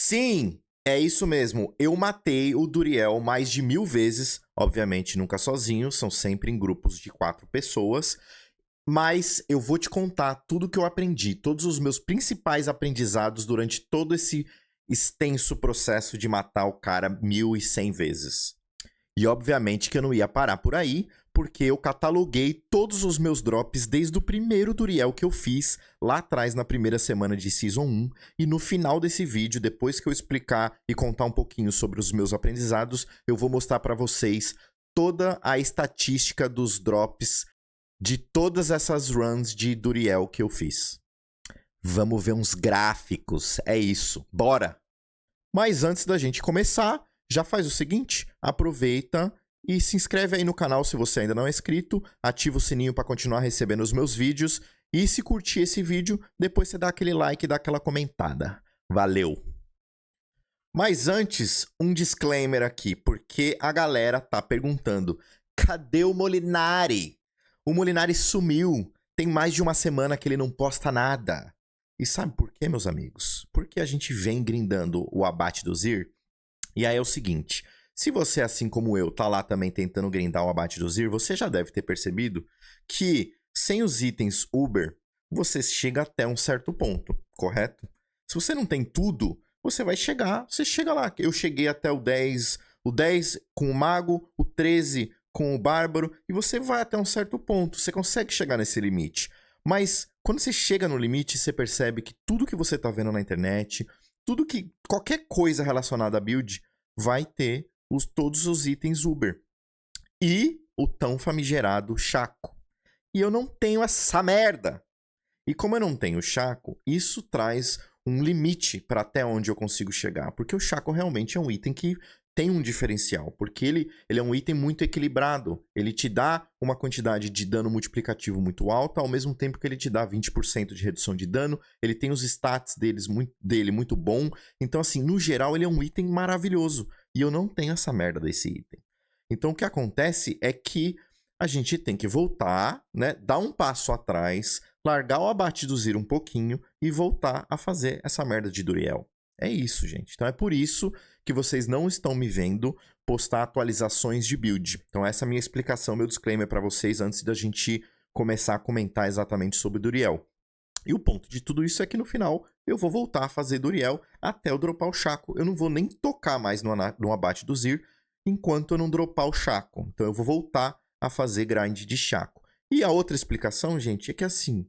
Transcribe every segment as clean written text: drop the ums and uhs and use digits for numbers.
Sim, é isso mesmo. Eu matei o Duriel mais de 1000 vezes. Obviamente, nunca sozinho, são sempre em grupos de 4 pessoas. Mas eu vou te contar tudo que eu aprendi, todos os meus principais aprendizados durante todo esse extenso processo de matar o cara 1100 vezes. E obviamente que eu não ia parar por aí, porque eu cataloguei todos os meus drops desde o primeiro Duriel que eu fiz lá atrás na primeira semana de Season 1. E no final desse vídeo, depois que eu explicar e contar um pouquinho sobre os meus aprendizados, eu vou mostrar pra vocês toda a estatística dos drops de todas essas runs de Duriel que eu fiz. Vamos ver uns gráficos, é isso, bora! Mas antes da gente começar, já faz o seguinte, aproveita e se inscreve aí no canal se você ainda não é inscrito, ativa o sininho para continuar recebendo os meus vídeos e se curtir esse vídeo, depois você dá aquele like e dá aquela comentada. Valeu! Mas antes, um disclaimer aqui, porque a galera tá perguntando, cadê o Molinari? O Molinari sumiu, tem mais de uma semana que ele não posta nada. E sabe por quê, meus amigos? Porque a gente vem grindando o abate do Zir. E aí é o seguinte, se você, assim como eu, tá lá também tentando grindar o abate do Zir, você já deve ter percebido que sem os itens Uber, você chega até um certo ponto, correto? Se você não tem tudo, você vai chegar, você chega lá. Eu cheguei até o 10 com o Mago, o 13 com o Bárbaro, e você vai até um certo ponto, você consegue chegar nesse limite. Mas quando você chega no limite, você percebe que tudo que você tá vendo na internet, qualquer coisa relacionada a build, vai ter todos os itens Uber. E o tão famigerado Chaco. E eu não tenho essa merda. E como eu não tenho Chaco, isso traz um limite para até onde eu consigo chegar. Porque o Chaco realmente é um item que tem um diferencial. Porque ele é um item muito equilibrado. Ele te dá uma quantidade de dano multiplicativo muito alta, ao mesmo tempo que ele te dá 20% de redução de dano. Ele tem os stats dele muito bom. Então, assim, no geral, ele é um item maravilhoso. E eu não tenho essa merda desse item. Então, o que acontece é que a gente tem que voltar, né? Dar um passo atrás, largar o abate do Zir um pouquinho e voltar a fazer essa merda de Duriel. É isso, gente. Então é por isso que vocês não estão me vendo postar atualizações de build. Então essa é a minha explicação, meu disclaimer para vocês antes da gente começar a comentar exatamente sobre Duriel. E o ponto de tudo isso é que no final eu vou voltar a fazer Duriel até eu dropar o Chaco. Eu não vou nem tocar mais no abate do Zir enquanto eu não dropar o Chaco. Então eu vou voltar a fazer grind de Chaco. E a outra explicação, gente, é que assim,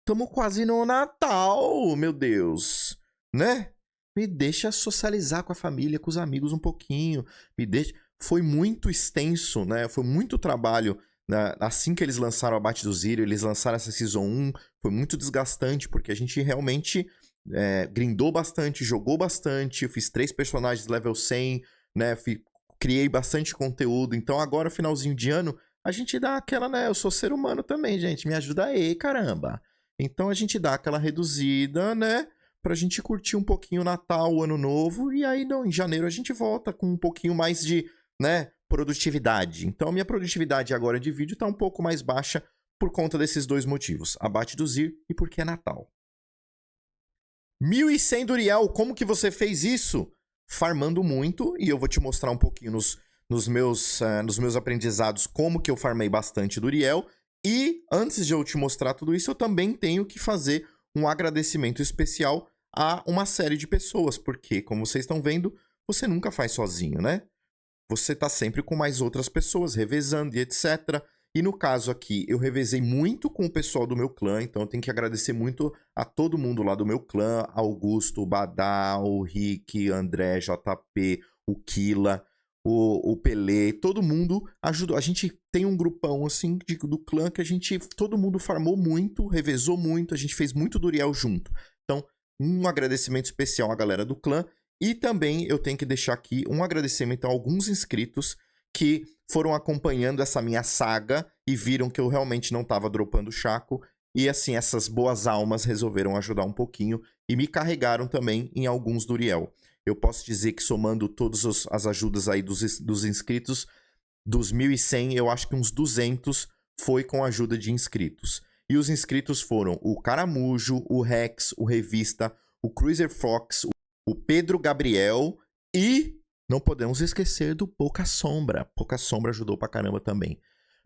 estamos quase no Natal, meu Deus, né? Me deixa socializar com a família, com os amigos um pouquinho, me deixa... Foi muito extenso, né? Foi muito trabalho, né? Assim que eles lançaram o abate do Zir, eles lançaram essa Season 1, foi muito desgastante, porque a gente realmente grindou bastante, jogou bastante, eu fiz 3 personagens level 100, né? Criei bastante conteúdo, então agora, finalzinho de ano, a gente dá aquela, né? Eu sou ser humano também, gente, me ajuda aí, caramba. Então a gente dá aquela reduzida, né? Pra gente curtir um pouquinho o Natal, o Ano Novo, e aí não, em janeiro a gente volta com um pouquinho mais de, né, produtividade. Então a minha produtividade agora de vídeo tá um pouco mais baixa por conta desses dois motivos, abate do Zir e porque é Natal. 1100 Duriel, como que você fez isso? Farmando muito, e eu vou te mostrar um pouquinho nos meus aprendizados como que eu farmei bastante Duriel. E antes de eu te mostrar tudo isso, eu também tenho que fazer um agradecimento especial a uma série de pessoas, porque, como vocês estão vendo, você nunca faz sozinho, né? Você tá sempre com mais outras pessoas, revezando e etc. E no caso aqui, eu revezei muito com o pessoal do meu clã, então eu tenho que agradecer muito a todo mundo lá do meu clã, Augusto, o Badá, o Rick, André, JP, o Kila, o Pelé, todo mundo ajudou. A gente tem um grupão, assim, do clã que todo mundo farmou muito, revezou muito, a gente fez muito Duriel junto. Então, um agradecimento especial à galera do clã. E também eu tenho que deixar aqui um agradecimento a alguns inscritos que foram acompanhando essa minha saga e viram que eu realmente não estava dropando o Chaco. E assim, essas boas almas resolveram ajudar um pouquinho e me carregaram também em alguns Duriel. Eu posso dizer que somando todas as ajudas aí dos inscritos, dos 1100, eu acho que uns 200 foi com a ajuda de inscritos. E os inscritos foram o Caramujo, o Rex, o Revista, o Cruiser Fox, o Pedro Gabriel e não podemos esquecer do Pouca Sombra. Pouca Sombra ajudou pra caramba também.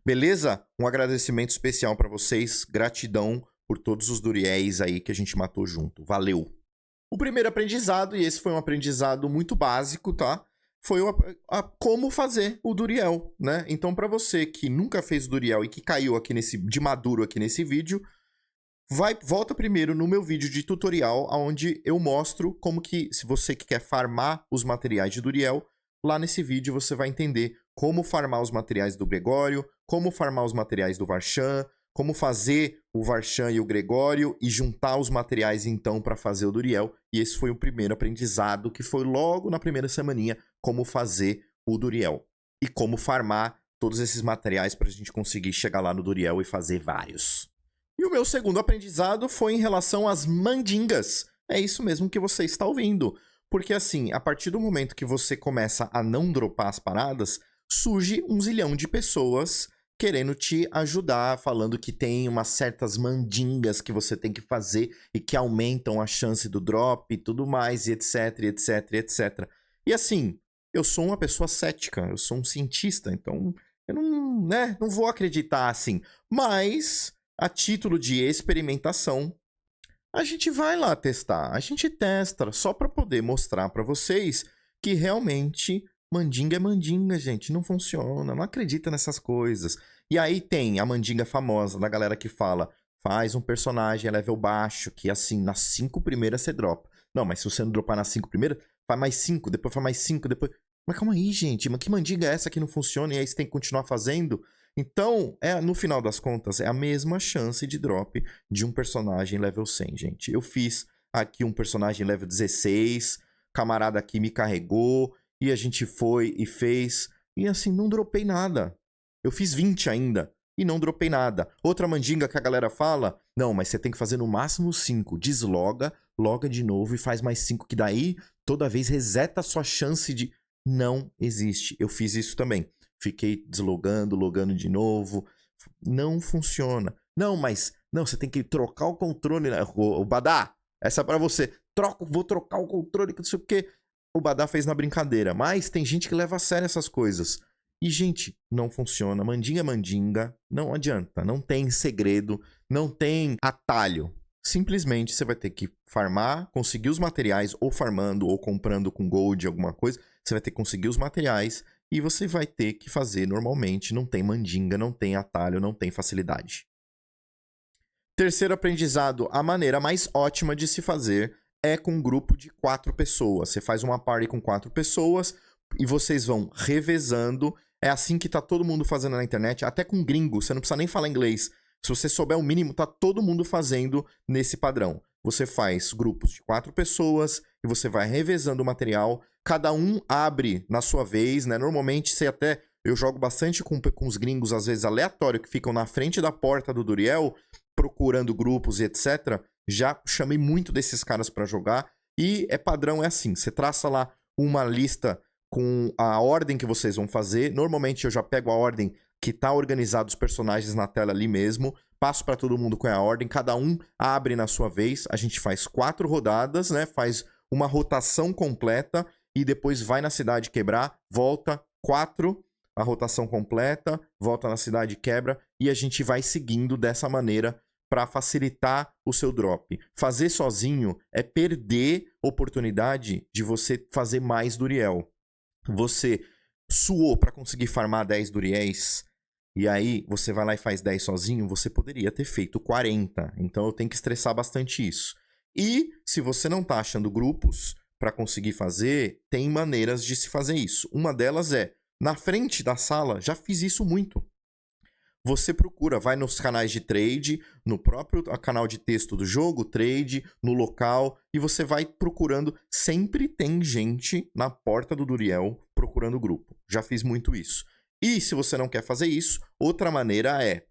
Beleza? Um agradecimento especial pra vocês. Gratidão por todos os Duriéis aí que a gente matou junto. Valeu! O primeiro aprendizado, e esse foi um aprendizado muito básico, tá? Foi como fazer o Duriel, né? Então, pra você que nunca fez o Duriel e que caiu aqui de maduro aqui nesse vídeo, volta primeiro no meu vídeo de tutorial, onde eu mostro como que, se você que quer farmar os materiais de Duriel, lá nesse vídeo você vai entender como farmar os materiais do Gregório, como farmar os materiais do Varchan, como fazer o Varchan e o Gregório e juntar os materiais então para fazer o Duriel. E esse foi o primeiro aprendizado, que foi logo na primeira semaninha, como fazer o Duriel. E como farmar todos esses materiais para a gente conseguir chegar lá no Duriel e fazer vários. E o meu segundo aprendizado foi em relação às mandingas. É isso mesmo que você está ouvindo. Porque assim, a partir do momento que você começa a não dropar as paradas, surge um zilhão de pessoas querendo te ajudar, falando que tem umas certas mandingas que você tem que fazer e que aumentam a chance do drop e tudo mais, e etc, etc, etc. E assim, eu sou uma pessoa cética, eu sou um cientista, então eu não vou acreditar assim. Mas, a título de experimentação, a gente vai lá testar, a gente testa só para poder mostrar para vocês que realmente mandinga é mandinga, gente, não funciona, não acredita nessas coisas. E aí tem a mandinga famosa da galera que fala, faz um personagem a level baixo, que assim, nas 5 primeiras você dropa. Não, mas se você não dropar nas 5 primeiras, faz mais 5, depois faz mais 5, depois... Mas calma aí, gente, mas que mandinga é essa que não funciona e aí você tem que continuar fazendo? Então, no final das contas, é a mesma chance de drop de um personagem level 100, gente. Eu fiz aqui um personagem level 16, camarada aqui me carregou, e a gente foi e fez, e assim, não dropei nada. Eu fiz 20 ainda, e não dropei nada. Outra mandinga que a galera fala, não, mas você tem que fazer no máximo 5. Desloga, loga de novo e faz mais 5, que daí toda vez reseta a sua chance de... Não existe. Eu fiz isso também. Fiquei deslogando, logando de novo. Não funciona. Não, mas... Não, você tem que trocar o controle. O Badá, essa é pra você. Vou trocar o controle, que não sei o quê. O Badá fez na brincadeira. Mas tem gente que leva a sério essas coisas. E, gente, não funciona. Mandinga é mandinga. Não adianta. Não tem segredo. Não tem atalho. Simplesmente você vai ter que farmar, conseguir os materiais, ou farmando, ou comprando com gold, alguma coisa. Você vai ter que conseguir os materiais e você vai ter que fazer normalmente. Não tem mandinga, não tem atalho, não tem facilidade. Terceiro aprendizado, a maneira mais ótima de se fazer é com um grupo de 4 pessoas. Você faz uma party com 4 pessoas e vocês vão revezando. É assim que tá todo mundo fazendo na internet, até com gringo, você não precisa nem falar inglês. Se você souber o mínimo, tá todo mundo fazendo nesse padrão. Você faz grupos de 4 pessoas e você vai revezando o material. Cada um abre na sua vez, né? Normalmente, eu jogo bastante com os gringos, às vezes aleatório, que ficam na frente da porta do Duriel, procurando grupos e etc. Já chamei muito desses caras para jogar. E padrão, é assim, você traça lá uma lista com a ordem que vocês vão fazer. Normalmente eu já pego a ordem que tá organizado os personagens na tela ali mesmo, passo para todo mundo com a ordem, cada um abre na sua vez, a gente faz 4 rodadas, né? Faz uma rotação completa e depois vai na cidade quebrar, volta, 4, a rotação completa, volta na cidade, quebra, e a gente vai seguindo dessa maneira para facilitar o seu drop. Fazer sozinho é perder oportunidade de você fazer mais Duriel. Você suou para conseguir farmar 10 Duriéis, e aí você vai lá e faz 10 sozinho, você poderia ter feito 40. Então eu tenho que estressar bastante isso. E se você não tá achando grupos para conseguir fazer, tem maneiras de se fazer isso. Uma delas é, na frente da sala, já fiz isso muito. Você procura, vai nos canais de trade, no próprio canal de texto do jogo, trade, no local, e você vai procurando. Sempre tem gente na porta do Duriel procurando grupo. Já fiz muito isso. E se você não quer fazer isso, outra maneira é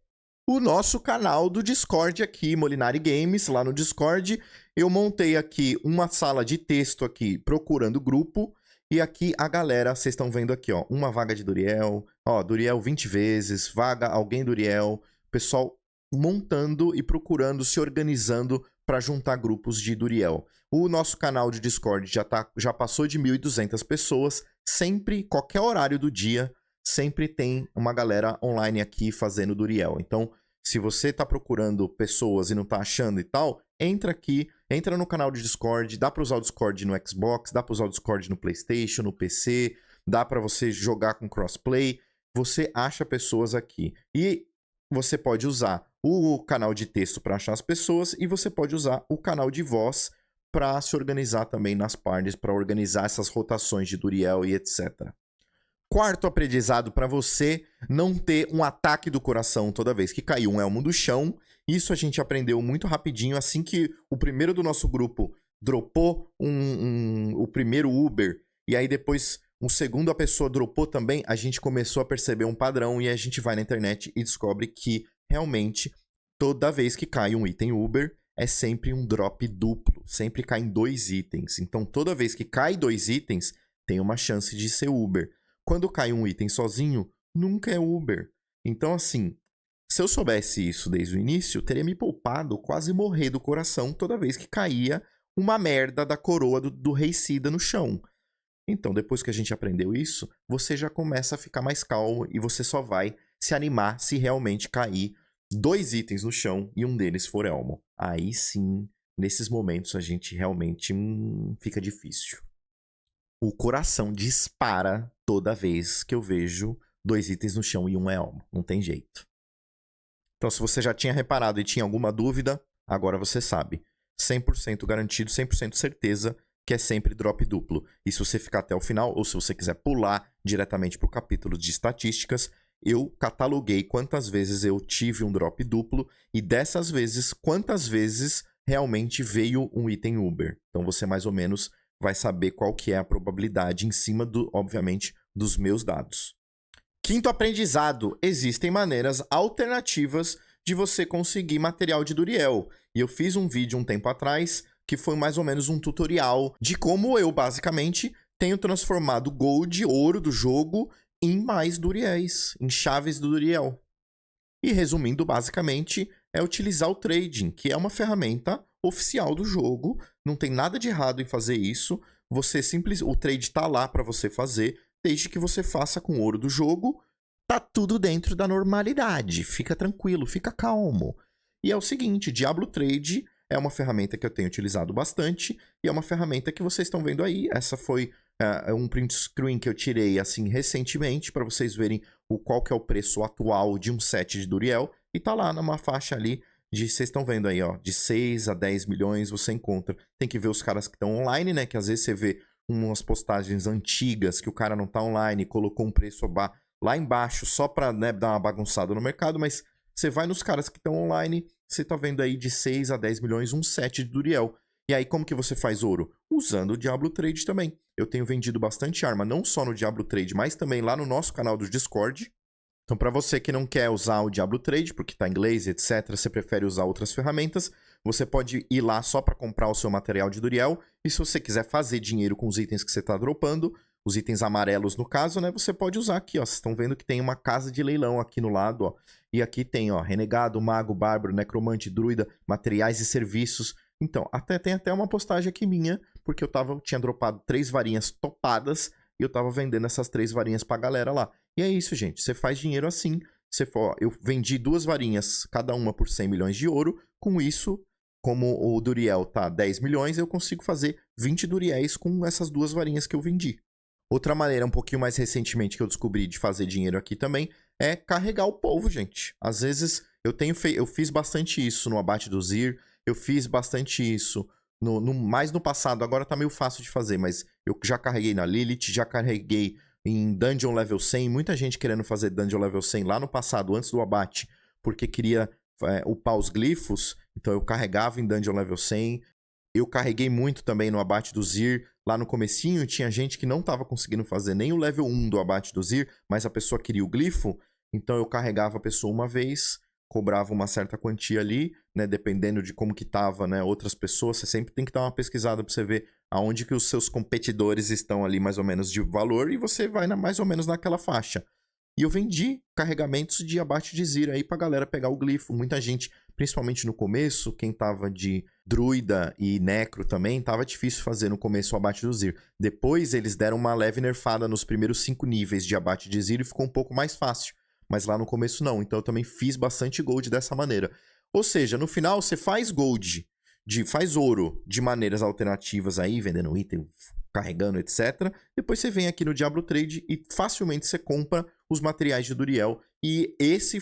o nosso canal do Discord aqui, Molinari Games, lá no Discord. Eu montei aqui uma sala de texto aqui, procurando grupo. E aqui a galera, vocês estão vendo aqui, ó, uma vaga de Duriel, ó, Duriel 20 vezes, vaga alguém Duriel, pessoal montando e procurando, se organizando para juntar grupos de Duriel. O nosso canal de Discord já passou de 1.200 pessoas. Sempre, qualquer horário do dia, sempre tem uma galera online aqui fazendo Duriel. Então, se você tá procurando pessoas e não tá achando e tal, entra aqui, entra no canal de Discord. Dá para usar o Discord no Xbox, dá para usar o Discord no PlayStation, no PC, dá para você jogar com crossplay. Você acha pessoas aqui. E você pode usar o canal de texto para achar as pessoas e você pode usar o canal de voz para se organizar também nas parties, para organizar essas rotações de Duriel e etc. Quarto aprendizado para você não ter um ataque do coração toda vez que caiu um elmo do chão. Isso a gente aprendeu muito rapidinho, assim que o primeiro do nosso grupo dropou o primeiro Uber, e aí depois um segundo a pessoa dropou também, a gente começou a perceber um padrão e a gente vai na internet e descobre que realmente toda vez que cai um item Uber é sempre um drop duplo, sempre caem 2 itens. Então toda vez que cai 2 itens, tem uma chance de ser Uber. Quando cai um item sozinho, nunca é Uber. Então assim, se eu soubesse isso desde o início, teria me poupado quase morrer do coração toda vez que caía uma merda da coroa do Rei Sida no chão. Então, depois que a gente aprendeu isso, você já começa a ficar mais calmo e você só vai se animar se realmente cair 2 itens no chão e um deles for elmo. Aí sim, nesses momentos a gente realmente fica difícil. O coração dispara toda vez que eu vejo 2 itens no chão e um é elmo. Não tem jeito. Então, se você já tinha reparado e tinha alguma dúvida, agora você sabe. 100% garantido, 100% certeza que é sempre drop duplo. E se você ficar até o final, ou se você quiser pular diretamente para o capítulo de estatísticas, eu cataloguei quantas vezes eu tive um drop duplo e dessas vezes, quantas vezes realmente veio um item Uber. Então você mais ou menos vai saber qual que é a probabilidade em cima, obviamente, dos meus dados. Quinto aprendizado, existem maneiras alternativas de você conseguir material de Duriel. E eu fiz um vídeo um tempo atrás que foi mais ou menos um tutorial de como eu, basicamente, tenho transformado Gold, ouro do jogo, em mais Duriéis, em chaves do Duriel. E resumindo, basicamente, é utilizar o trading, que é uma ferramenta oficial do jogo, não tem nada de errado em fazer isso, o trade tá lá para você fazer, desde que você faça com ouro do jogo, tá tudo dentro da normalidade, fica tranquilo, fica calmo. E é o seguinte, Diablo Trade é uma ferramenta que eu tenho utilizado bastante e é uma ferramenta que vocês estão vendo aí. Essa foi um print screen que eu tirei assim recentemente para vocês verem qual que é o preço atual de um set de Duriel. E tá lá numa faixa ali de, vocês estão vendo aí, ó, de 6 a 10 milhões você encontra. Tem que ver os caras que estão online, né? Que às vezes você vê umas postagens antigas que o cara não tá online, colocou um preço lá embaixo só para, né, dar uma bagunçada no mercado, mas você vai nos caras que estão online, você tá vendo aí de 6 a 10 milhões um set de Duriel. E aí como que você faz ouro? Usando o Diablo Trade também. Eu tenho vendido bastante arma, não só no Diablo Trade, mas também lá no nosso canal do Discord. Então para você que não quer usar o Diablo Trade, porque tá em inglês, etc, você prefere usar outras ferramentas, você pode ir lá só para comprar o seu material de Duriel. E se você quiser fazer dinheiro com os itens que você tá dropando, os itens amarelos no caso, né, você pode usar aqui, ó. Vocês estão vendo que tem uma casa de leilão aqui no lado, ó. E aqui tem, ó, renegado, mago, bárbaro, necromante, druida, materiais e serviços. Então, tem até uma postagem aqui minha, porque eu tinha dropado 3 varinhas topadas e eu tava vendendo essas 3 varinhas pra galera lá. E é isso, gente. Você faz dinheiro assim. Eu vendi 2 varinhas, cada uma por 100 milhões de ouro. Com isso, como o Duriel tá 10 milhões, eu consigo fazer 20 Duriéis com essas 2 varinhas que eu vendi. Outra maneira, um pouquinho mais recentemente, que eu descobri de fazer dinheiro aqui também, é carregar o polvo, gente. Às vezes, eu fiz bastante isso no abate do Zir, eu fiz bastante isso mais no passado, agora tá meio fácil de fazer, mas eu já carreguei na Lilith, já carreguei em Dungeon Level 100, muita gente querendo fazer Dungeon Level 100 lá no passado, antes do abate, porque queria upar os glifos, então eu carregava em Dungeon Level 100, eu carreguei muito também no abate do Zir, lá no comecinho tinha gente que não tava conseguindo fazer nem o level 1 do abate do Zir, mas a pessoa queria o glifo, então eu carregava a pessoa uma vez, cobrava uma certa quantia ali, né, dependendo de como que tava, né, outras pessoas, você sempre tem que dar uma pesquisada pra você ver aonde que os seus competidores estão ali mais ou menos de valor e você vai mais ou menos naquela faixa. E eu vendi carregamentos de abate de Zir aí pra galera pegar o glifo. Muita gente principalmente no começo, quem tava de druida e necro também, tava difícil fazer no começo o abate do Zir. Depois eles deram uma leve nerfada nos primeiros 5 níveis de abate de Zir e ficou um pouco mais fácil. Mas lá no começo não, então eu também fiz bastante gold dessa maneira. Ou seja, no final você faz gold, faz ouro de maneiras alternativas aí, vendendo item, carregando, etc. Depois você vem aqui no Diablo Trade e facilmente você compra os materiais de Duriel. E esse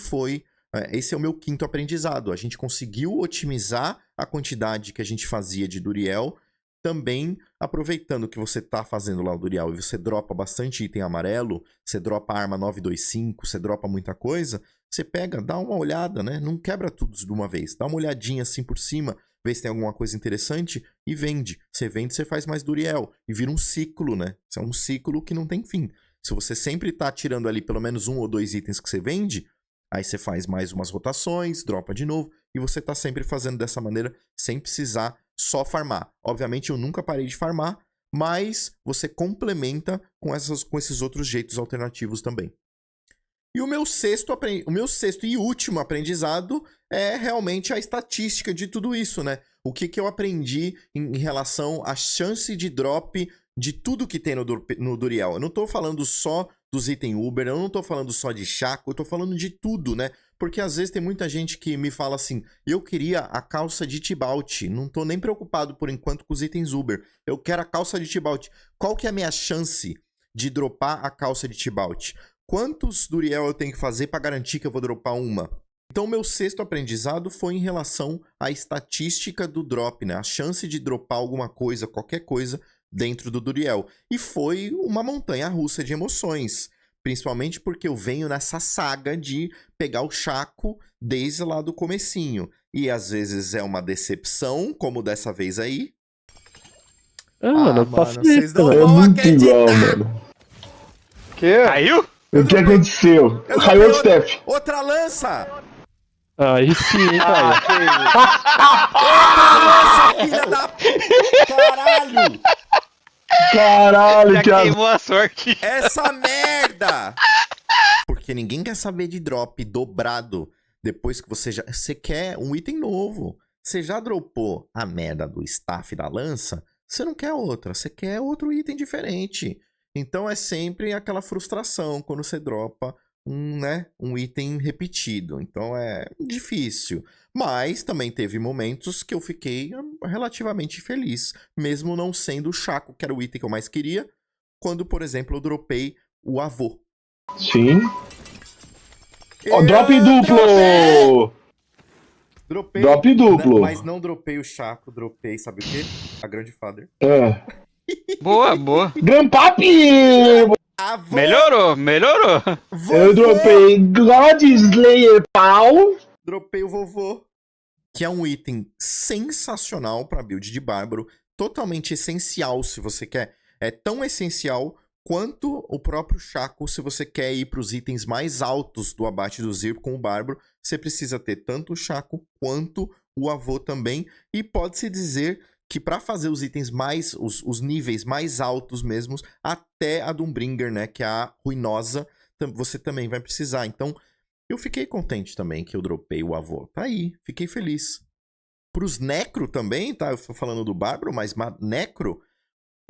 é o meu quinto aprendizado. A gente conseguiu otimizar a quantidade que a gente fazia de Duriel, também aproveitando que você tá fazendo lá o Duriel e você dropa bastante item amarelo, você dropa a arma 925, você dropa muita coisa, você pega, dá uma olhada, né? Não quebra tudo de uma vez. Dá uma olhadinha assim por cima, vê se tem alguma coisa interessante e vende. Você vende, você faz mais Duriel. E vira um ciclo, né? Isso é um ciclo que não tem fim. Se você sempre tá tirando ali pelo menos 1 ou 2 itens que você vende, aí você faz mais umas rotações, dropa de novo, e você tá sempre fazendo dessa maneira, sem precisar só farmar. Obviamente eu nunca parei de farmar, mas você complementa com esses outros jeitos alternativos também. E o meu sexto e último aprendizado é realmente a estatística de tudo isso, né? O que eu aprendi em relação à chance de drop de tudo que tem no Duriel. Eu não tô falando só dos itens Uber, eu não tô falando só de Chaco, eu tô falando de tudo, né? Porque às vezes tem muita gente que me fala assim, eu queria a calça de Tibalt, não tô nem preocupado por enquanto com os itens Uber, eu quero a calça de Tibalt. Qual que é a minha chance de dropar a calça de Tibalt? Quantos Duriel eu tenho que fazer para garantir que eu vou dropar uma? Então, o meu sexto aprendizado foi em relação à estatística do drop, né? A chance de dropar alguma coisa, qualquer coisa, dentro do Duriel. E foi uma montanha-russa de emoções. Principalmente porque eu venho nessa saga de pegar o Chaco desde lá do comecinho. E às vezes é uma decepção, como dessa vez aí. Mano, passa vocês não velho. vão muito acreditar! igual, mano. Que? Caiu? O que aconteceu? Eu Caiu o dropei Steph. outra lança! Aí sim, Ah, cara. que isso. Outra lança, filha da... Caralho! Caralho, Já Thiago. queimou a sorte. Essa merda! Porque ninguém quer saber de drop dobrado depois que você já... Você quer um item novo. Você já dropou a merda do staff da lança, você não quer outra. Você quer outro item diferente. Então é sempre aquela frustração quando você dropa um item repetido. Então é difícil. Mas também teve momentos que eu fiquei relativamente feliz, mesmo não sendo o Chaco, que era o item que eu mais queria, quando, por exemplo, eu dropei o avô. Sim. Ó, drop duplo! Dropei. Drop duplo. Mas não dropei o Chaco, dropei, sabe o quê? A Grandfather. É. Boa, boa. Grandpapi! Avô! Melhorou. Vovô! Eu dropei God Slayer Pau. Dropei o vovô. Que é um item sensacional pra build de Bárbaro. Totalmente essencial se você quer. É tão essencial quanto o próprio Chaco se você quer ir pros itens mais altos do abate do Zir com o Bárbaro. Você precisa ter tanto o Chaco quanto o avô também. E pode-se dizer que para fazer os itens mais, os níveis mais altos mesmos, até a Doombringer, né, que é a ruinosa, você também vai precisar. Então, eu fiquei contente também que eu dropei o avô. Tá aí, fiquei feliz. Pros Necro também, tá? Eu tô falando do Bárbaro, mas Necro,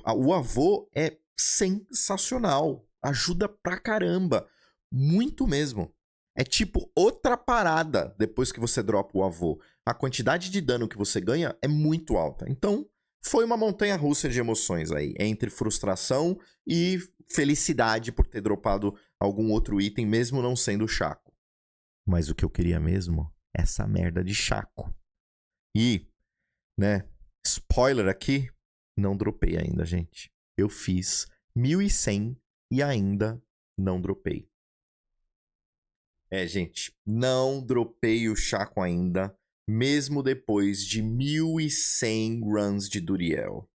o avô é sensacional. Ajuda pra caramba. Muito mesmo. É tipo outra parada depois que você dropa o avô. A quantidade de dano que você ganha é muito alta. Então, foi uma montanha-russa de emoções aí. Entre frustração e felicidade por ter dropado algum outro item, mesmo não sendo o Chaco. Mas o que eu queria mesmo é essa merda de Chaco. E, né, spoiler aqui, não dropei ainda, gente. Eu fiz 1100 e ainda não dropei. Gente, não dropei o Chaco ainda, mesmo depois de 1100 runs de Duriel.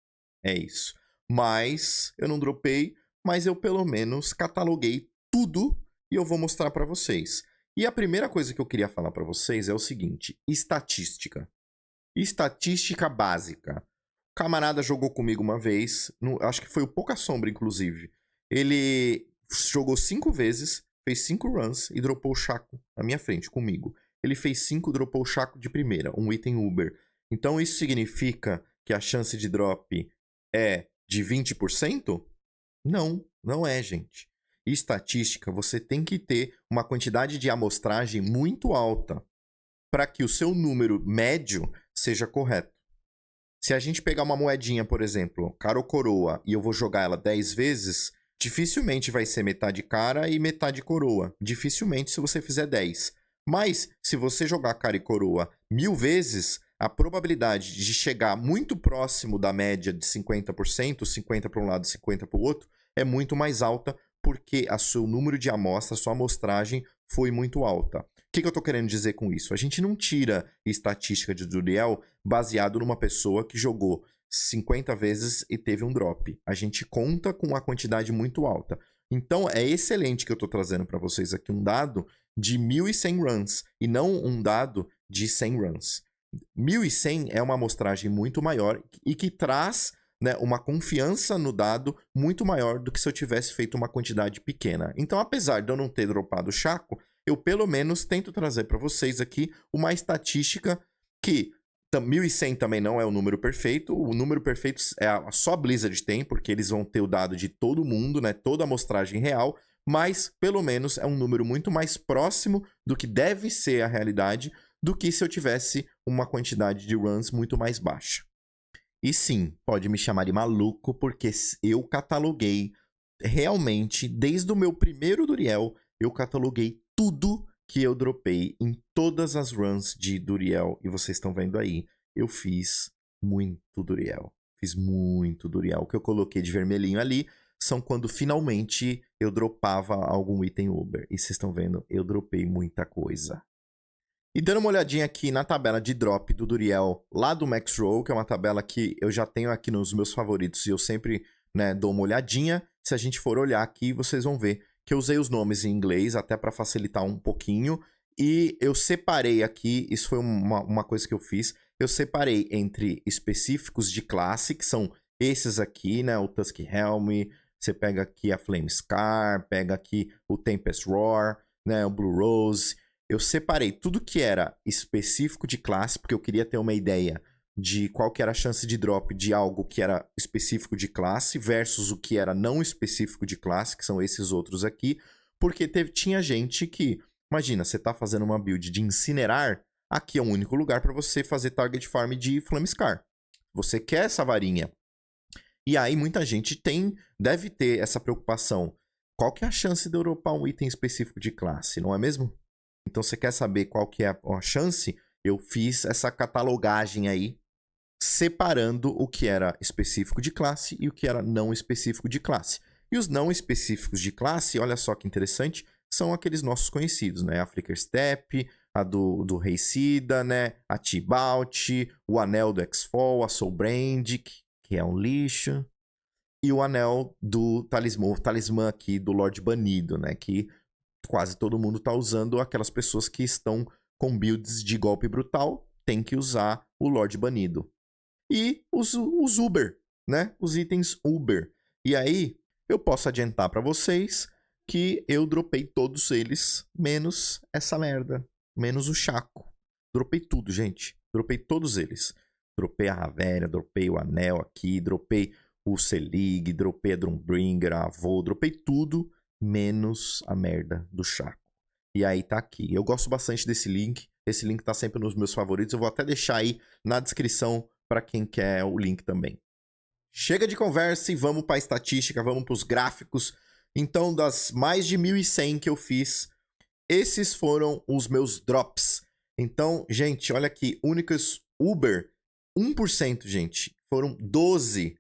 É isso. Mas eu não dropei, mas eu pelo menos cataloguei tudo e eu vou mostrar pra vocês. E a primeira coisa que eu queria falar pra vocês é o seguinte, estatística. Estatística básica. O camarada jogou comigo uma vez, acho que foi o Pouca Sombra, inclusive. Ele jogou 5 vezes, fez 5 runs e dropou o Chaco na minha frente, comigo. ele fez 5, dropou o Chaco de primeira, um item Uber. Então isso significa que a chance de drop é de 20%? Não, não é, gente. Em estatística, você tem que ter uma quantidade de amostragem muito alta para que o seu número médio seja correto. Se a gente pegar uma moedinha, por exemplo, cara ou coroa, e eu vou jogar ela 10 vezes, dificilmente vai ser metade cara e metade coroa. Dificilmente se você fizer 10. Mas, se você jogar cara e coroa 1000 vezes, a probabilidade de chegar muito próximo da média de 50%, 50 para um lado e 50 para o outro, é muito mais alta, porque o seu número de amostras, sua amostragem foi muito alta. O que eu estou querendo dizer com isso? A gente não tira estatística de Duriel baseado numa pessoa que jogou 50 vezes e teve um drop. A gente conta com uma quantidade muito alta. Então, é excelente que eu estou trazendo para vocês aqui um dado de 1.100 runs e não um dado de 100 runs. 1.100 é uma amostragem muito maior e que traz, né, uma confiança no dado muito maior do que se eu tivesse feito uma quantidade pequena. Então, apesar de eu não ter dropado o Chaco, eu pelo menos tento trazer para vocês aqui uma estatística que 1.100 também não é o número perfeito. O número perfeito é só a Blizzard tem, porque eles vão ter o dado de todo mundo, né, toda a amostragem real, mas pelo menos é um número muito mais próximo do que deve ser a realidade do que se eu tivesse uma quantidade de runs muito mais baixa. E sim, pode me chamar de maluco, porque eu cataloguei realmente, desde o meu primeiro Duriel, eu cataloguei tudo que eu dropei em todas as runs de Duriel. E vocês estão vendo aí, eu fiz muito Duriel. Fiz muito Duriel. O que eu coloquei de vermelhinho ali são quando finalmente eu dropava algum item Uber. E vocês estão vendo, eu dropei muita coisa. E dando uma olhadinha aqui na tabela de drop do Duriel lá do Max Roll, que é uma tabela que eu já tenho aqui nos meus favoritos e eu sempre, né, dou uma olhadinha. Se a gente for olhar aqui, vocês vão ver que eu usei os nomes em inglês até para facilitar um pouquinho. E eu separei aqui, isso foi uma coisa que eu fiz, eu separei entre específicos de classe, que são esses aqui, né, o Tusk Helm, você pega aqui a Flame Scar, pega aqui o Tempest Roar, né, o Blue Rose. Eu separei tudo que era específico de classe, porque eu queria ter uma ideia de qual que era a chance de drop de algo que era específico de classe versus o que era não específico de classe, que são esses outros aqui, porque tinha gente que, imagina, você tá fazendo uma build de incinerar, aqui é o único lugar para você fazer target farm de Flamescar. Você quer essa varinha. E aí muita gente deve ter essa preocupação. Qual que é a chance de eu dropar um item específico de classe, não é mesmo? Então, você quer saber qual que é a chance? Eu fiz essa catalogagem aí, separando o que era específico de classe e o que era não específico de classe. E os não específicos de classe, olha só que interessante, são aqueles nossos conhecidos, né? A Flicker Step, a do Rei Sida, né? A T-Bout, o anel do X-Fall, a Soul Brand, que é um lixo, e o anel do talismã, o talismã aqui do Lorde Banido, né? Que quase todo mundo tá usando, aquelas pessoas que estão com builds de golpe brutal, tem que usar o Lorde Banido. E os Uber, né? Os itens Uber. E aí, eu posso adiantar para vocês que eu dropei todos eles, menos essa merda. Menos o Chaco. Dropei tudo, gente. Dropei todos eles. Dropei a Ravéria, dropei o Anel aqui, dropei o Selig, dropei a Drumbringer, a Avô, dropei tudo, menos a merda do Chaco. E aí tá aqui. Eu gosto bastante desse link. Esse link tá sempre nos meus favoritos. Eu vou até deixar aí na descrição para quem quer o link também. Chega de conversa e vamos para a estatística, vamos para os gráficos. Então, das mais de 1.100 que eu fiz, esses foram os meus drops. Então, gente, olha aqui, únicos Uber, 1%, gente. Foram 12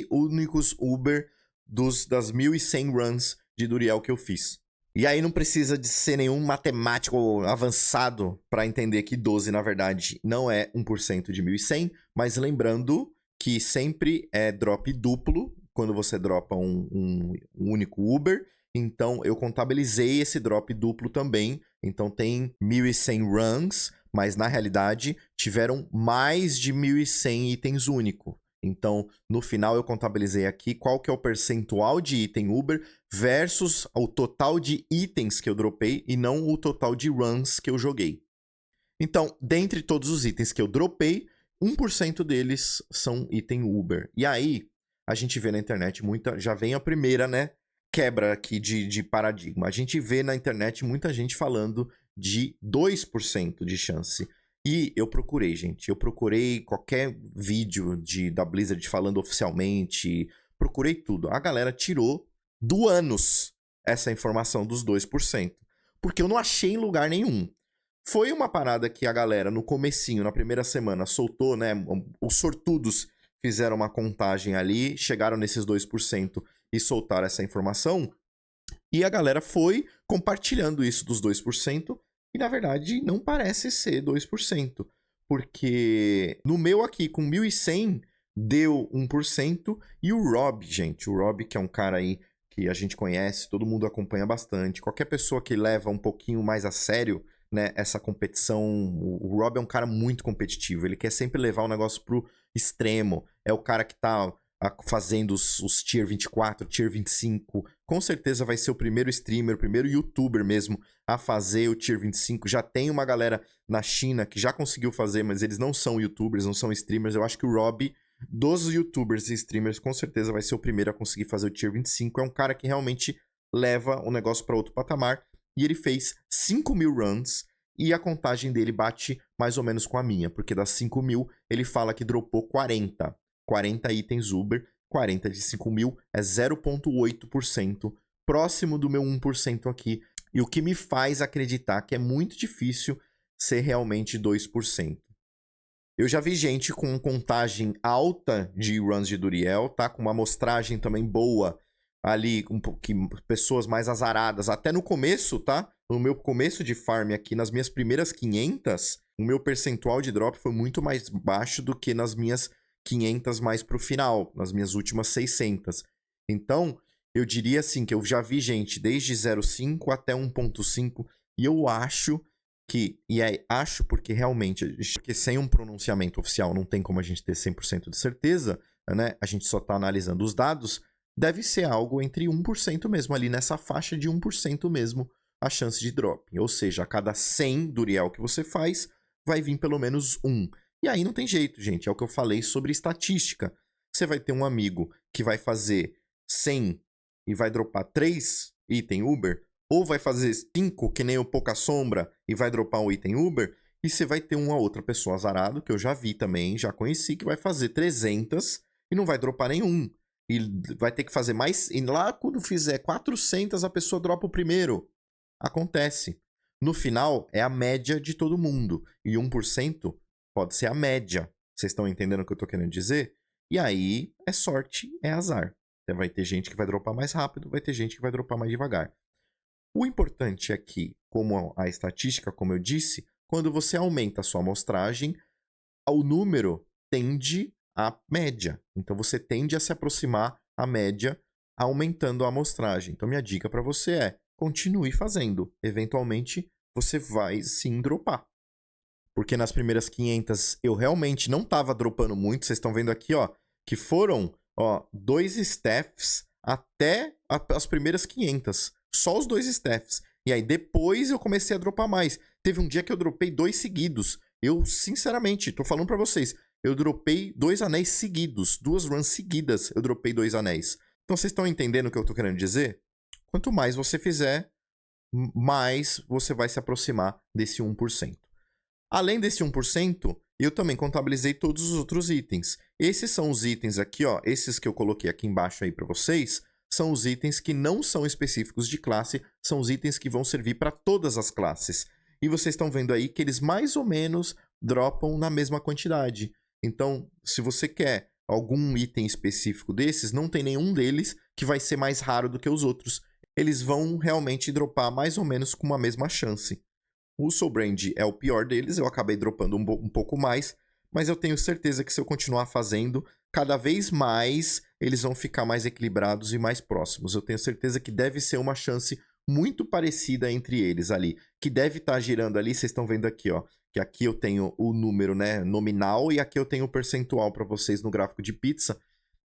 únicos Uber das 1.100 runs de Duriel que eu fiz. E aí não precisa de ser nenhum matemático avançado para entender que 12, na verdade, não é 1% de 1.100, mas lembrando que sempre é drop duplo quando você dropa um único Uber. Então, eu contabilizei esse drop duplo também. Então, tem 1.100 runs, mas na realidade tiveram mais de 1.100 itens únicos. Então, no final eu contabilizei aqui qual que é o percentual de item Uber versus o total de itens que eu dropei e não o total de runs que eu joguei. Então, dentre todos os itens que eu dropei, 1% deles são item Uber. E aí, a gente vê na internet já vem a primeira, né, quebra aqui de paradigma. A gente vê na internet muita gente falando de 2% de chance. E eu procurei, gente. Eu procurei qualquer vídeo da Blizzard falando oficialmente. Procurei tudo. A galera tirou do ânus essa informação dos 2%. Porque eu não achei em lugar nenhum. Foi uma parada que a galera, no comecinho, na primeira semana, soltou, né? Os sortudos fizeram uma contagem ali, chegaram nesses 2% e soltaram essa informação. E a galera foi compartilhando isso dos 2%. E, na verdade, não parece ser 2%. Porque no meu aqui, com 1.100, deu 1%. E o Rob, gente, o Rob, que é um cara aí que a gente conhece, todo mundo acompanha bastante. Qualquer pessoa que leva um pouquinho mais a sério, né, essa competição... O Rob é um cara muito competitivo. Ele quer sempre levar o negócio pro extremo. É o cara que tá fazendo os Tier 24, Tier 25. Com certeza vai ser o primeiro streamer, o primeiro YouTuber mesmo a fazer o Tier 25. Já tem uma galera na China que já conseguiu fazer, mas eles não são YouTubers, não são streamers. Eu acho que o Rob, dos YouTubers e streamers, com certeza vai ser o primeiro a conseguir fazer o Tier 25. É um cara que realmente leva o negócio para outro patamar. E ele fez 5.000 runs e a contagem dele bate mais ou menos com a minha. Porque das 5.000, ele fala que dropou 40. 40 itens Uber, 40 de 5.000 é 0,8%, próximo do meu 1% aqui. E o que me faz acreditar que é muito difícil ser realmente 2%. Eu já vi gente com contagem alta de runs de Duriel, tá? Com uma amostragem também boa ali, pessoas mais azaradas. Até no começo, tá? No meu começo de farm aqui, nas minhas primeiras 500, o meu percentual de drop foi muito mais baixo do que nas minhas 500 mais pro final, nas minhas últimas 600. Então, eu diria assim, que eu já vi gente desde 0,5 até 1,5, e eu acho que, acho porque realmente, porque sem um pronunciamento oficial não tem como a gente ter 100% de certeza, né? A gente só tá analisando os dados, deve ser algo entre 1% mesmo, ali nessa faixa de 1% mesmo, a chance de drop. Ou seja, a cada 100 Duriel que você faz, vai vir pelo menos 1. E aí não tem jeito, gente. É o que eu falei sobre estatística. Você vai ter um amigo que vai fazer 100 e vai dropar 3 item Uber, ou vai fazer 5, que nem o Pouca Sombra, e vai dropar um item Uber, e você vai ter uma outra pessoa azarado, que eu já vi também, já conheci, que vai fazer 300 e não vai dropar nenhum. E vai ter que fazer mais... E lá, quando fizer 400, a pessoa dropa o primeiro. Acontece. No final, é a média de todo mundo. E 1%... pode ser a média. Vocês estão entendendo o que eu tô querendo dizer? E aí, é sorte, é azar. Vai ter gente que vai dropar mais rápido, vai ter gente que vai dropar mais devagar. O importante é que, como a estatística, como eu disse, quando você aumenta a sua amostragem, o número tende à média. Então, você tende a se aproximar à média aumentando a amostragem. Então, minha dica para você é, continue fazendo. Eventualmente, você vai sim dropar. Porque nas primeiras 500 eu realmente não tava dropando muito. Vocês estão vendo aqui, ó, que foram, ó, 2 staffs até as primeiras 500. Só os 2 staffs. E aí depois eu comecei a dropar mais. Teve um dia que eu dropei 2 seguidos. Eu, sinceramente, tô falando pra vocês, eu dropei 2 anéis seguidos. 2 runs seguidas eu dropei 2 anéis. Então vocês estão entendendo o que eu tô querendo dizer? Quanto mais você fizer, mais você vai se aproximar desse 1%. Além desse 1%, eu também contabilizei todos os outros itens. Esses são os itens aqui, ó, esses que eu coloquei aqui embaixo aí para vocês, são os itens que não são específicos de classe, são os itens que vão servir para todas as classes. E vocês estão vendo aí que eles mais ou menos dropam na mesma quantidade. Então, se você quer algum item específico desses, não tem nenhum deles que vai ser mais raro do que os outros. Eles vão realmente dropar mais ou menos com uma mesma chance. O Soul Brand é o pior deles, eu acabei dropando um pouco mais, mas eu tenho certeza que se eu continuar fazendo, cada vez mais eles vão ficar mais equilibrados e mais próximos. Eu tenho certeza que deve ser uma chance muito parecida entre eles ali, que deve estar girando ali, vocês estão vendo aqui, ó, que aqui eu tenho o número, né, nominal e aqui eu tenho o percentual para vocês no gráfico de pizza.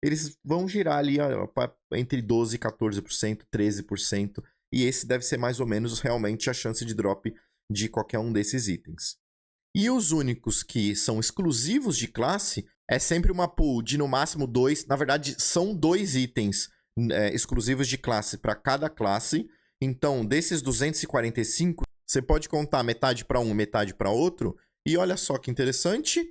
Eles vão girar ali ó, entre 12%, 14%, 13%, e esse deve ser mais ou menos realmente a chance de drop de qualquer um desses itens. E os únicos que são exclusivos de classe é sempre uma pool de no máximo 2. Na verdade, são 2 itens exclusivos de classe para cada classe. Então, desses 245, você pode contar metade para um, metade para outro. E olha só que interessante,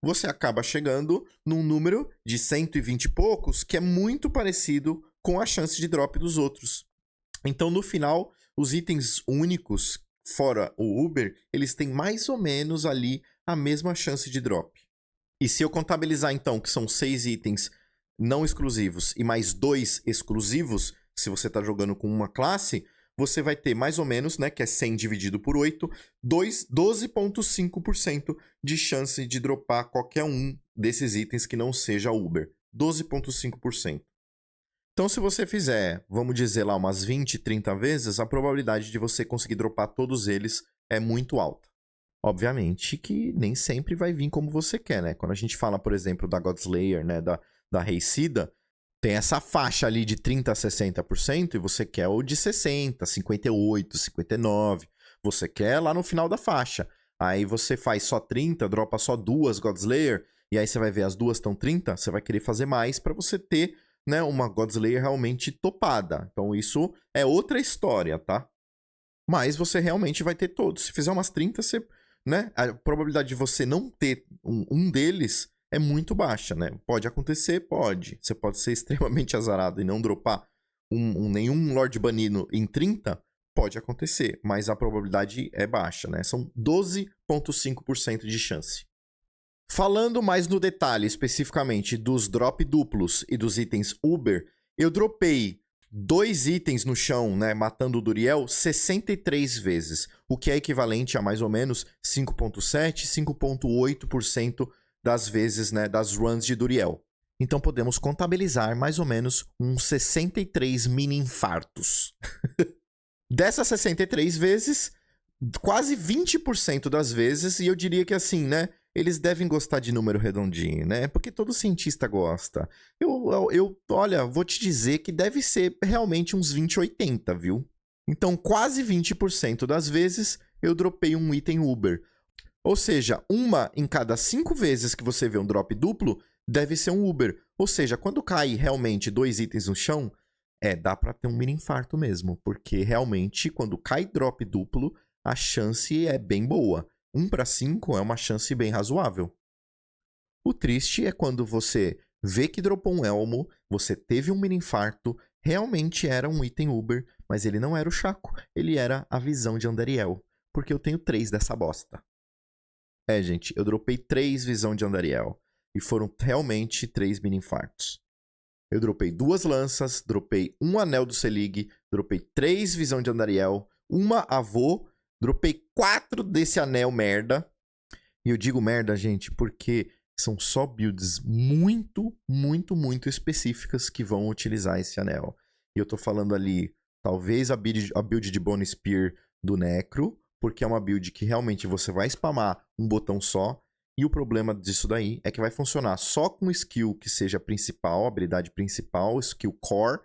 você acaba chegando num número de 120 e poucos, que é muito parecido com a chance de drop dos outros. Então, no final, os itens únicos, fora o Uber, eles têm mais ou menos ali a mesma chance de drop. E se eu contabilizar, então, que são 6 itens não exclusivos e mais 2 exclusivos, se você está jogando com uma classe, você vai ter mais ou menos, né, que é 100 dividido por 8, 12,5% de chance de dropar qualquer um desses itens que não seja Uber. 12,5%. Então, se você fizer, vamos dizer lá, umas 20, 30 vezes, a probabilidade de você conseguir dropar todos eles é muito alta. Obviamente que nem sempre vai vir como você quer, né? Quando a gente fala, por exemplo, da Godslayer, né, da Reicida, tem essa faixa ali de 30% a 60% e você quer o de 60%, 58%, 59%. Você quer lá no final da faixa. Aí você faz só 30%, dropa só 2 Godslayer, e aí você vai ver as duas estão 30%, você vai querer fazer mais para você ter, né, uma Godslayer realmente topada. Então isso é outra história, tá? Mas você realmente vai ter todos. Se fizer umas 30, você, né, a probabilidade de você não ter um deles é muito baixa, né? Pode acontecer? Pode. Você pode ser extremamente azarado e não dropar nenhum Lorde Banido em 30? Pode acontecer, mas a probabilidade é baixa, né? São 12,5% de chance. Falando mais no detalhe, especificamente, dos drop duplos e dos itens Uber, eu dropei 2 itens no chão, né, matando o Duriel, 63 vezes, o que é equivalente a mais ou menos 5,7%, 5,8% das vezes, né, das runs de Duriel. Então podemos contabilizar mais ou menos uns 63 mini infartos. Dessas 63 vezes, quase 20% das vezes, e eu diria que assim, né, eles devem gostar de número redondinho, né? Porque todo cientista gosta. Olha, vou te dizer que deve ser realmente uns 20/80, viu? Então, quase 20% das vezes eu dropei um item Uber. Ou seja, uma em cada 5 vezes que você vê um drop duplo, deve ser um Uber. Ou seja, quando cai realmente 2 itens no chão, dá pra ter um mini infarto mesmo. Porque realmente, quando cai drop duplo, a chance é bem boa. 1 para 5 é uma chance bem razoável. O triste é quando você vê que dropou um elmo, você teve um mini infarto, realmente era um item Uber, mas ele não era o Chaco, ele era a visão de Andariel. Porque eu tenho 3 dessa bosta. Gente, eu dropei 3 visão de Andariel. E foram realmente 3 mini infartos. Eu dropei 2 lanças, dropei 1 anel do Selig, dropei 3 visão de Andariel, 1 avô, dropei 4 desse anel merda. E eu digo merda, gente, porque são só builds muito, muito, muito específicas que vão utilizar esse anel. E eu tô falando ali, talvez a build de Bone Spear do Necro, porque é uma build que realmente você vai spamar um botão só. E o problema disso daí é que vai funcionar só com skill que seja principal, habilidade principal, skill core.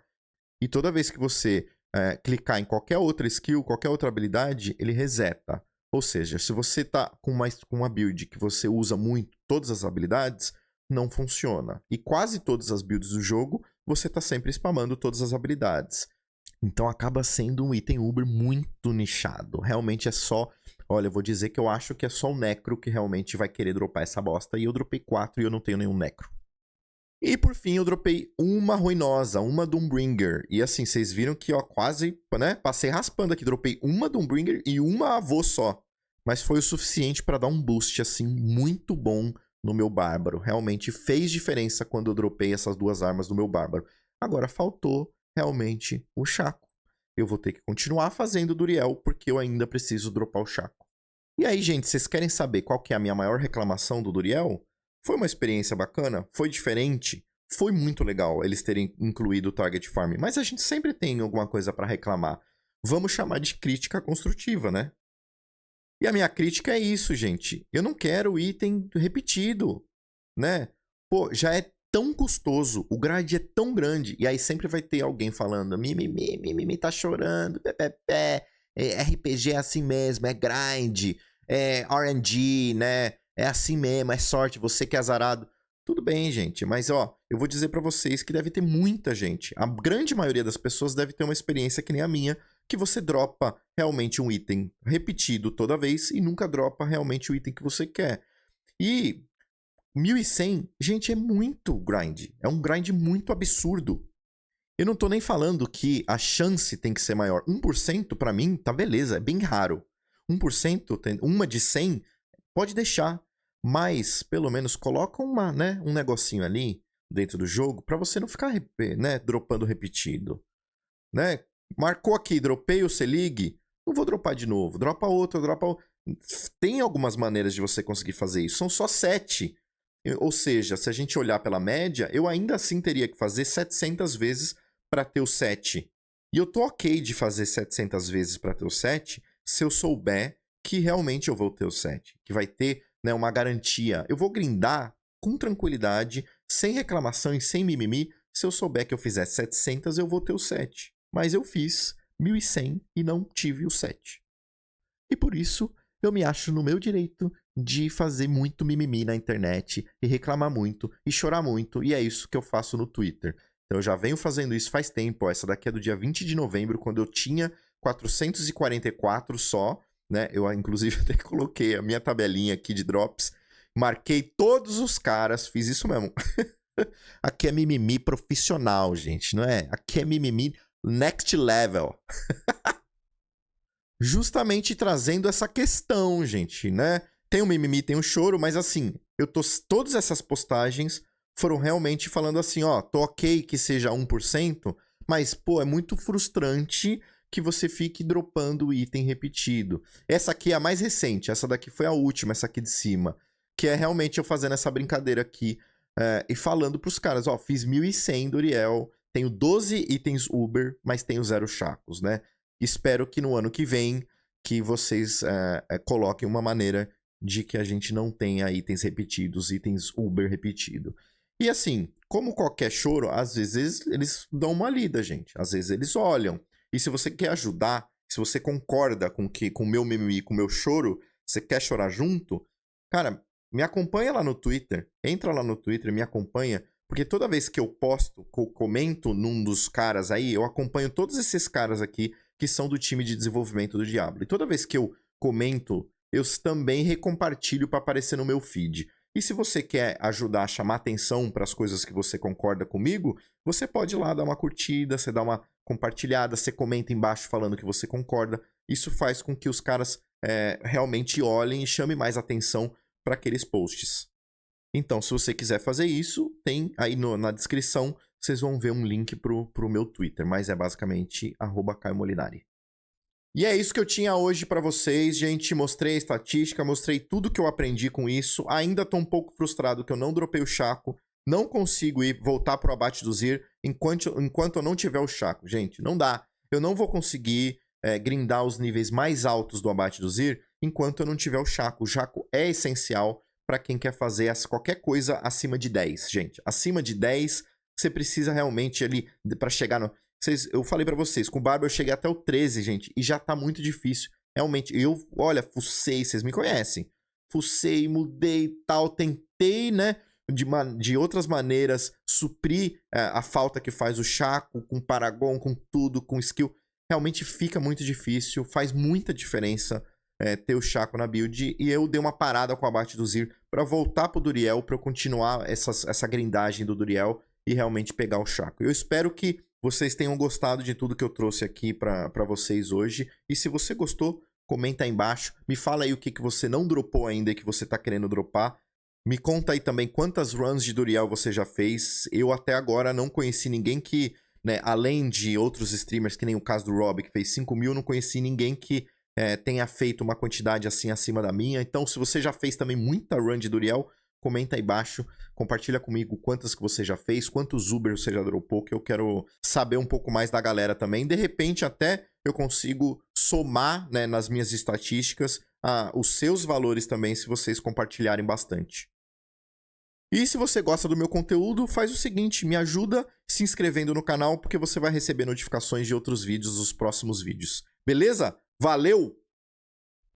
E toda vez que você clicar em qualquer outra skill, qualquer outra habilidade, ele reseta. Ou seja, se você tá com uma build que você usa muito todas as habilidades, não funciona. E quase todas as builds do jogo, você tá sempre spamando todas as habilidades. Então acaba sendo um item Uber muito nichado. Realmente é só... Olha, eu vou dizer que eu acho que é só o Necro que realmente vai querer dropar essa bosta. E eu dropei 4 e eu não tenho nenhum Necro. E por fim eu dropei uma Ruinosa, uma Doombringer. E assim, vocês viram que ó, quase, né, passei raspando aqui. Dropei uma Doombringer e uma avô só. Mas foi o suficiente para dar um boost assim muito bom no meu Bárbaro. Realmente fez diferença quando eu dropei essas 2 armas no meu Bárbaro. Agora faltou realmente o Chaco. Eu vou ter que continuar fazendo o Duriel, porque eu ainda preciso dropar o Chaco. E aí, gente, vocês querem saber qual que é a minha maior reclamação do Duriel? Foi uma experiência bacana? Foi diferente? Foi muito legal eles terem incluído o Target Farm, mas a gente sempre tem alguma coisa para reclamar. Vamos chamar de crítica construtiva, né? E a minha crítica é isso, gente. Eu não quero item repetido, né? Pô, já é tão custoso, o grade é tão grande, e aí sempre vai ter alguém falando mimimi, tá chorando, RPG é assim mesmo, é grind, é RNG, né? É assim mesmo, é sorte, você que é azarado. Tudo bem, gente, mas ó, eu vou dizer pra vocês que deve ter muita gente. A grande maioria das pessoas deve ter uma experiência que nem a minha, que você dropa realmente um item repetido toda vez e nunca dropa realmente o item que você quer. E 1100, gente, é muito grind. É um grind muito absurdo. Eu não tô nem falando que a chance tem que ser maior. 1% pra mim, tá beleza, é bem raro. 1%, uma de 100, pode deixar. Mas, pelo menos, coloca um negocinho ali dentro do jogo pra você não ficar, né, dropando repetido. Né? Marcou aqui, dropei o Selig, não vou dropar de novo. Dropa outro, dropa outro. Tem algumas maneiras de você conseguir fazer isso. São só 7. Ou seja, se a gente olhar pela média, eu ainda assim teria que fazer 700 vezes para ter o 7. E eu tô ok de fazer 700 vezes para ter o 7 se eu souber que realmente eu vou ter o 7. Que vai ter, né, uma garantia. Eu vou grindar com tranquilidade, sem reclamação e sem mimimi. Se eu souber que eu fizer 700, eu vou ter o 7. Mas eu fiz 1100 e não tive o 7. E por isso, eu me acho no meu direito de fazer muito mimimi na internet e reclamar muito e chorar muito. E é isso que eu faço no Twitter. Então eu já venho fazendo isso faz tempo. Ó, essa daqui é do dia 20 de novembro, quando eu tinha 444 só. Né? Eu, inclusive, até coloquei a minha tabelinha aqui de drops. Marquei todos os caras. Fiz isso mesmo. Aqui é mimimi profissional, gente. Não é? Aqui é mimimi next level. Justamente trazendo essa questão, gente, né? Tem o mimimi, tem o choro, mas assim, todas essas postagens foram realmente falando assim, ó, tô ok que seja 1%, mas, pô, é muito frustrante que você fique dropando o item repetido. Essa aqui é a mais recente, essa daqui foi a última, essa aqui de cima, que é realmente eu fazendo essa brincadeira aqui e falando pros caras, ó, fiz 1100 Duriel, tenho 12 itens Uber, mas tenho 0 chacos, né? Espero que no ano que vem que vocês coloquem uma maneira de que a gente não tenha itens repetidos, itens Uber repetido. E assim, como qualquer choro, às vezes eles dão uma lida, gente. Às vezes eles olham. E se você quer ajudar, se você concorda com o meu mimimi, com o meu choro, você quer chorar junto, cara, me acompanha lá no Twitter. Entra lá no Twitter e me acompanha. Porque toda vez que eu posto, que eu comento num dos caras aí, eu acompanho todos esses caras aqui que são do time de desenvolvimento do Diablo. E toda vez que eu comento, eu também recompartilho para aparecer no meu feed. E se você quer ajudar a chamar atenção para as coisas que você concorda comigo, você pode ir lá dar uma curtida, você dá uma compartilhada, você comenta embaixo falando que você concorda. Isso faz com que os caras realmente olhem e chamem mais atenção para aqueles posts. Então, se você quiser fazer isso, tem aí na descrição, vocês vão ver um link pro meu Twitter, mas é basicamente @CaioMolinari. E é isso que eu tinha hoje pra vocês, gente. Mostrei a estatística, mostrei tudo que eu aprendi com isso. Ainda tô um pouco frustrado que eu não dropei o Chaco. Não consigo voltar pro abate do Zir enquanto eu não tiver o Chaco. Gente, não dá. Eu não vou conseguir grindar os níveis mais altos do abate do Zir enquanto eu não tiver o Chaco. O Chaco é essencial para quem quer fazer qualquer coisa acima de 10, gente. Acima de 10, você precisa realmente ali, para chegar no... eu falei para vocês, com o Barba eu cheguei até o 13, gente, e já tá muito difícil. Realmente, olha, fucei, vocês me conhecem. Fucei, mudei e tal, tentei, né, de outras maneiras, suprir a falta que faz o Chaco, com Paragon, com tudo, com skill. Realmente fica muito difícil, faz muita diferença ter o Chaco na build, e eu dei uma parada com o abate do Zir pra voltar pro Duriel, pra eu continuar essa grindagem do Duriel e realmente pegar o Chaco. Eu espero que vocês tenham gostado de tudo que eu trouxe aqui pra vocês hoje, e se você gostou, comenta aí embaixo, me fala aí o que você não dropou ainda e que você tá querendo dropar, me conta aí também quantas runs de Duriel você já fez. Eu até agora não conheci ninguém que, né, além de outros streamers, que nem o caso do Rob, que fez 5.000, não conheci ninguém que tenha feito uma quantidade assim acima da minha. Então, se você já fez também muita run de Duriel, comenta aí embaixo, compartilha comigo quantas que você já fez, quantos Uber você já dropou, que eu quero saber um pouco mais da galera também. De repente, até eu consigo somar, né, nas minhas estatísticas os seus valores também, se vocês compartilharem bastante. E se você gosta do meu conteúdo, faz o seguinte, me ajuda se inscrevendo no canal, porque você vai receber notificações de outros vídeos, dos próximos vídeos. Beleza? Valeu!